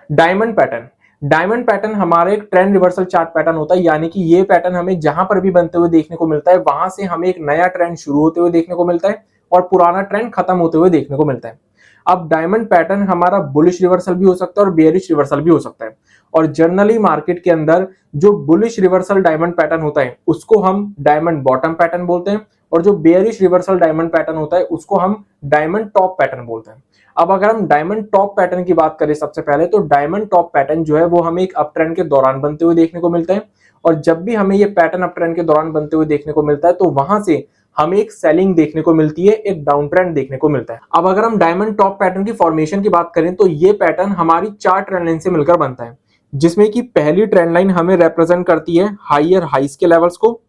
Diamond pattern. Diamond pattern हमारे एक trend reversal chart pattern होता है, यानी कि ये पैटर्न हमें जहां पर भी बनते हुए देखने को मिलता है वहां से हमें एक नया ट्रेंड शुरू होते हुए देखने को मिलता है और पुराना ट्रेंड खत्म होते हुए देखने को मिलता है। अब डायमंड पैटर्न हमारा बुलिश रिवर्सल भी हो सकता है और बेयरिश रिवर्सल भी हो सकता है। और जनरली मार्केट के अंदर जो बुलिश रिवर्सल डायमंड पैटर्न होता है उसको हम डायमंड बॉटम पैटर्न बोलते हैं, और जो बेयरिश रिवर्सल डायमंड पैटर्न होता है उसको हम डायमंड टॉप पैटर्न बोलते हैं। अब अगर हम डायमंड टॉप पैटर्न की बात करें सबसे पहले, तो डायमंड टॉप पैटर्न जो है वो हमें एक अप ट्रेंड के दौरान बनते हुए देखने को मिलता है, और जब भी हमें ये पैटर्न अप ट्रेंड के दौरान बनते हुए देखने को मिलता है तो वहां से हमें एक सेलिंग देखने को मिलती है, एक डाउन ट्रेंड देखने को मिलता है। अब अगर हम डायमंड टॉप पैटर्न की फॉर्मेशन की बात करें तो ये पैटर्न हमारी 4 ट्रेंड लाइन से मिलकर बनता है, जिसमें कि पहली ट्रेंड लाइन हमें रिप्रेजेंट करती है हायर हाइस के लेवल्स को,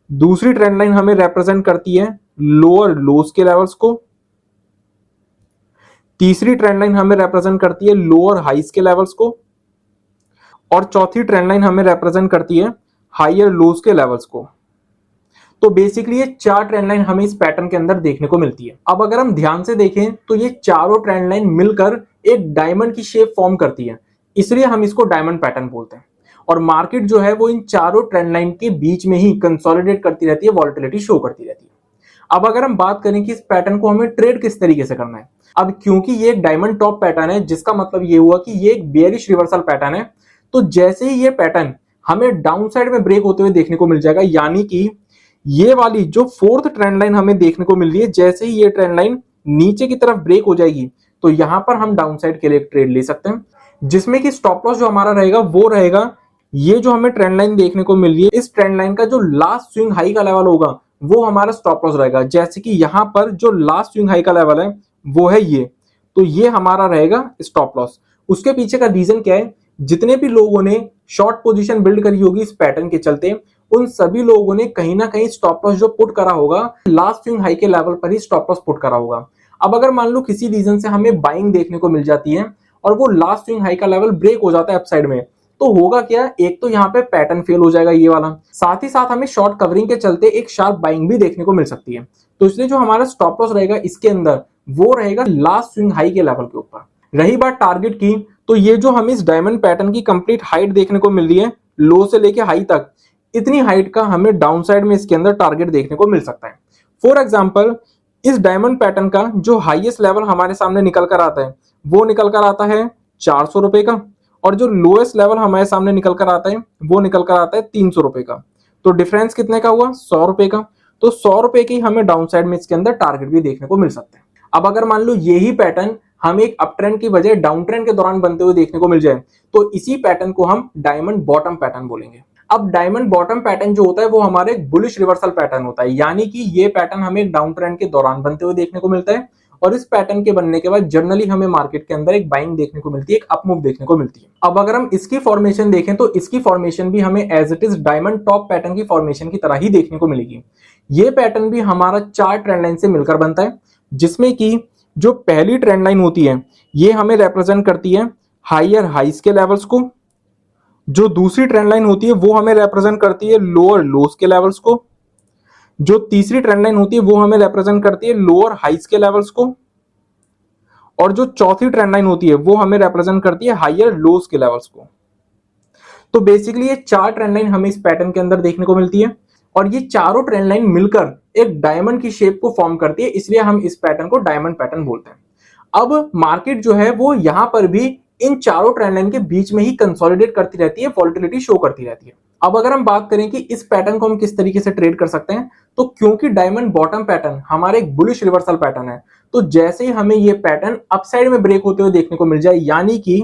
दूसरी ट्रेंड लाइन हमें रिप्रेजेंट करती है लोअर लोस के लेवल्स को, तीसरी ट्रेंड लाइन हमें रिप्रेजेंट करती है लोअर हाइस के लेवल्स को, और चौथी ट्रेंड लाइन हमें रिप्रेजेंट करती है हायर लोस के लेवल्स को। तो बेसिकली ये 4 ट्रेंड लाइन हमें इस पैटर्न के अंदर देखने को मिलती है। अब अगर हम ध्यान से देखें तो ये चारों ट्रेंड लाइन मिलकर एक डायमंड की शेप फॉर्म करती है, इसलिए हम इसको डायमंड पैटर्न बोलते हैं। और मार्केट जो है वो इन चारों ट्रेंड लाइन के बीच में ही कंसोलिडेट करती रहती है, वॉलेटिलिटी शो करती रहती है। अब अगर हम बात करें कि इस पैटर्न को हमें ट्रेड किस तरीके से करना है, अब क्योंकि ये एक डायमंड टॉप पैटर्न है जिसका मतलब ये हुआ कि ये एक बेयरिश रिवर्सल पैटर्न है, तो जैसे ही ये पैटर्न हमें डाउन साइड में ब्रेक होते हुए देखने को मिल जाएगा, यानी कि ये वाली जो फोर्थ ट्रेंड लाइन हमें देखने को मिल रही है, जैसे ही ये ट्रेंड लाइन नीचे की तरफ ब्रेक हो जाएगी तो यहां पर हम डाउन साइड के लिए एक ट्रेड ले सकते हैं, जिसमें कि स्टॉप लॉस जो हमारा रहेगा वो रहेगा ये जो हमें ट्रेंड लाइन देखने को मिल रही है, इस ट्रेंड लाइन का जो लास्ट स्विंग हाई का लेवल होगा वो हमारा स्टॉप लॉस रहेगा। जैसे कि यहां पर जो लास्ट स्विंग हाई का लेवल है वो है ये, तो ये हमारा रहेगा स्टॉप लॉस। उसके पीछे का रीजन क्या है, जितने भी लोगों ने शॉर्ट पोजीशन बिल्ड करी होगी इस पैटर्न के चलते, उन सभी लोगों ने कहीं ना कहीं स्टॉप लॉस जो पुट करा होगा लास्ट स्विंग हाई के लेवल पर ही स्टॉप लॉस पुट करा होगा। अब अगर मान लो किसी रीजन से हमें बाइंग देखने को मिल जाती है और वो लास्ट स्विंग हाई का लेवल ब्रेक हो जाता है अपसाइड में, तो होगा क्या, एक तो यहाँ पे पैटर्न फेल हो जाएगा ये वाला, साथ ही साथ हमें शॉर्ट कवरिंग के चलते एक शार्प बाइंग भी देखने को मिल सकती है। तो इसलिए जो हमारा स्टॉप लॉस रहेगा इसके अंदर वो रहेगा लास्ट स्विंग हाई के लेवल के ऊपर। रही बात टारगेट की, तो ये जो हमें इस डायमंड पैटर्न की कंप्लीट हाइट देखने को मिल रही है लो से लेके हाई तक, इतनी हाइट का हमें डाउन साइड में इसके अंदर टारगेट देखने को मिल सकता है। फॉर एग्जांपल इस डायमंड पैटर्न का जो हाईएस्ट लेवल हमारे सामने निकल कर आता है वो निकल कर आता है 400 रुपए का, और जो लोएस्ट लेवल हमारे सामने निकल कर आता है वो निकल कर आता है 300 रुपए का। तो डिफरेंस कितने का हुआ, 100 रुपए का। तो 100 रुपए की हमें डाउन साइड में इसके अंदर टारगेट भी देखने को मिल सकते हैं। अब अगर मान लो यही पैटर्न हम एक अप ट्रेंड की बजाय डाउन ट्रेंड के दौरान बनते हुए देखने को मिल जाए, तो इसी पैटर्न को हम डायमंड बॉटम पैटर्न बोलेंगे। अब डायमंड बॉटम पैटर्न जो होता है वो हमारे बुलिश रिवर्सल पैटर्न होता है, यानी कि ये पैटर्न हमें एक डाउन ट्रेंड के दौरान बनते हुए देखने को मिलता है, और इस पैटर्न के बनने के बाद जनरली हमें मार्केट के अंदर एक बाइंग देखने को मिलती है, एक अप मूव देखने को मिलती है। अब अगर हम इसकी फॉर्मेशन देखें तो इसकी फॉर्मेशन भी हमें as it is diamond top pattern की फॉर्मेशन की तरह ही देखने को मिलेगी। ये पैटर्न भी हमारा 4 ट्रेंड लाइन से मिलकर बनता है, जिसमें कि जो पहली ट्रेंड लाइन होती है ये हमें रिप्रेजेंट करती है हायर हाइस के लेवल्स को, जो दूसरी ट्रेंड लाइन होती है वो हमें रिप्रेजेंट करती है लोअर लोस के लेवल्स को, जो तीसरी ट्रेंड लाइन होती है वो हमें रिप्रेजेंट करती है लोअर हाइस के लेवल्स को, और जो चौथी ट्रेंड लाइन होती है वो हमें रिप्रेजेंट करती है हायर लोस के लेवल्स को। तो बेसिकली ये 4 ट्रेंड लाइन हमें इस पैटर्न के अंदर देखने को मिलती है, और ये चारों ट्रेंड लाइन मिलकर एक डायमंड की शेप को फॉर्म करती है, इसलिए हम इस पैटर्न को डायमंड पैटर्न बोलते हैं। अब मार्केट जो है वो यहां पर भी इन चारों ट्रेंड लाइन के बीच में ही कंसोलिडेट करती रहती है, वॉलेटिलिटी शो करती रहती है। अब अगर हम बात करें कि इस पैटर्न को हम किस तरीके से ट्रेड कर सकते हैं, तो क्योंकि डायमंड बॉटम पैटर्न हमारा एक बुलिश रिवर्सल पैटर्न है, तो जैसे ही हमें ये पैटर्न अपसाइड में ब्रेक होते हुए देखने को मिल जाए, यानी कि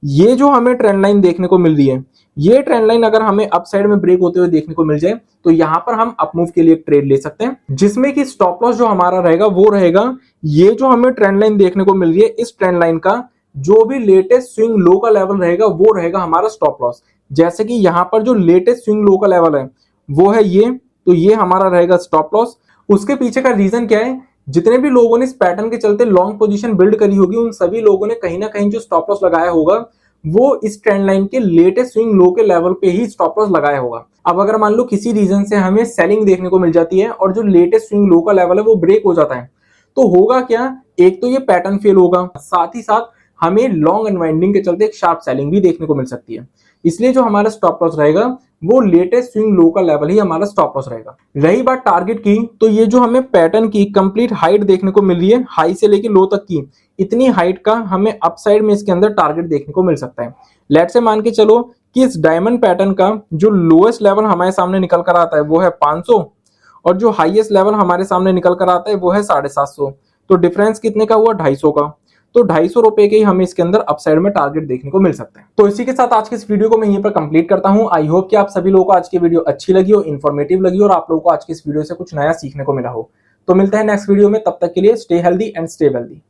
ये जो हमें ट्रेंड लाइन देखने को मिल रही है, ये ट्रेंड लाइन अगर हमें अपसाइड में ब्रेक होते हुए देखने को मिल जाए, तो यहां पर हम अप मूव के लिए ट्रेड ले सकते हैं, जिसमें कि स्टॉप लॉस जो हमारा रहेगा वो रहेगा ये जो हमें ट्रेंड लाइन देखने को मिल रही है, इस ट्रेंड लाइन का जो भी लेटेस्ट स्विंग लो का लेवल रहेगा वो रहेगा हमारा स्टॉप लॉस। जैसे कि यहां पर जो लेटेस्ट स्विंग लो का लेवल है वो है ये, तो ये हमारा रहेगा स्टॉप लॉस। उसके पीछे का रीजन क्या है, जितने भी लोगों ने इस पैटर्न के चलते लॉन्ग पोजीशन बिल्ड करी होगी उन सभी लोगों ने कहीं ना कहीं जो स्टॉप लॉस लगाया होगा वो इस ट्रेंड लाइन के लेटेस्ट स्विंग लो के लेवल पे ही स्टॉप लॉस लगाया होगा। अब अगर मान लो किसी रीजन से हमें सेलिंग देखने को मिल जाती है और जो लेटेस्ट स्विंग लो का लेवल है वो ब्रेक हो जाता है, तो होगा क्या, एक तो ये पैटर्न फेल होगा, साथ ही साथ हमें लॉन्ग अनवाइंडिंग के चलते एक शार्प सेलिंग भी देखने को मिल सकती है। इसलिए जो हमारा स्टॉप लॉस रहेगा वो लेटेस्ट स्विंग लो का लेवल ही हमारा स्टॉप लॉस रहेगा। रही बात टारगेट की, तो ये जो हमें पैटर्न की कंप्लीट हाइट देखने को मिल रही है, हाई से लेके लो तक की, इतनी हाइट का हमें अपसाइड में इसके अंदर टारगेट देखने को मिल सकता है। लेट से मान के चलो कि इस डायमंड पैटर्न का जो लोएस्ट लेवल हमारे सामने निकल कर आता है वो है 500 और जो हाईएस्ट लेवल हमारे सामने निकल कर आता है वो है 750। तो डिफरेंस कितने का हुआ? 250 का। तो 250 रुपए के ही हमें इसके अंदर अपसाइड में टारगेट देखने को मिल सकते हैं। तो इसी के साथ आज के इस वीडियो को मैं यहीं पर कंप्लीट करता हूं। आई होप कि आप सभी लोगों को आज की वीडियो अच्छी लगी हो, इन्फॉर्मेटिव लगी और आप लोगों को आज की इस वीडियो से कुछ नया सीखने को मिला हो। तो मिलते हैं नेक्स्ट वीडियो में, तब तक के लिए stay healthy and stay wealthy.